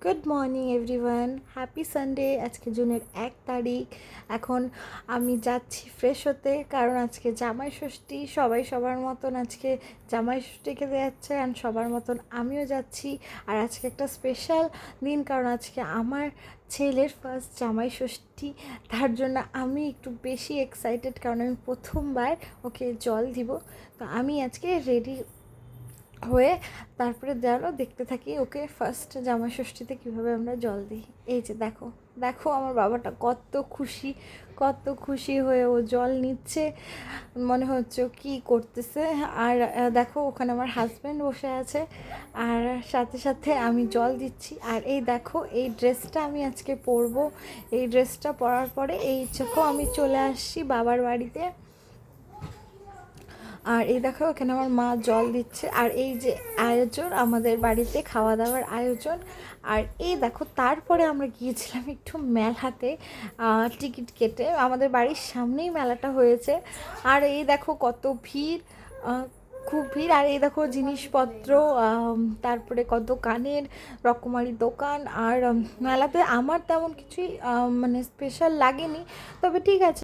Good morning everyone, happy Sunday. আজকে জুনের 1 তারিখ। এখন আমি যাচ্ছি ফ্রেশ হতে, কারণ আজকে জামাই ষষ্ঠী। সবাই সবার মতন আজকে জামাই ষষ্ঠী খেতে যাচ্ছে, অ্যান্ড সবার মতন আমিও যাচ্ছি। আর আজকে একটা স্পেশাল দিন, কারণ আজকে আমার ছেলের ফার্স্ট জামাই ষষ্ঠী। তার জন্য আমি একটু বেশি এক্সাইটেড, কারণ আমি প্রথমবার ওকে জল দিব। তো আমি আজকে রেডি হয়ে তারপরে দেখতে থাকি ওকে ফার্স্ট জামাই ষষ্ঠীতে কীভাবে আমরা জল দিই। এই যে দেখো দেখো আমার বাবাটা কত খুশি হয়ে ও জল নিচ্ছে, মনে হচ্ছে কি করতেছে। আর দেখো ওখানে আমার হাজব্যান্ড বসে আছে, আর সাথে সাথে আমি জল দিচ্ছি। আর এই দেখো এই ড্রেসটা আমি আজকে পরবো। এই ড্রেসটা পরার পরে এই চোখো আমি চলে আসছি বাবার বাড়িতে। আর এই দেখো এখানে আমার মা জল দিচ্ছে, আর এই যে আয়োজন আমাদের বাড়িতে খাওয়া দাওয়ার আয়োজন। আর এই দেখো তারপরে আমরা গিয়েছিলাম একটু মেলাতে, টিকিট কেটে। আমাদের বাড়ির সামনেই মেলাটা হয়েছে। আর এই দেখো কত ভিড়, খুব ভিড়। আর এই দেখো জিনিসপত্র, তারপরে কত কানের রকমারি দোকান। আর মেলাতে আমার তেমন কিছুই মানে স্পেশাল লাগেনি, তবে ঠিক আছে।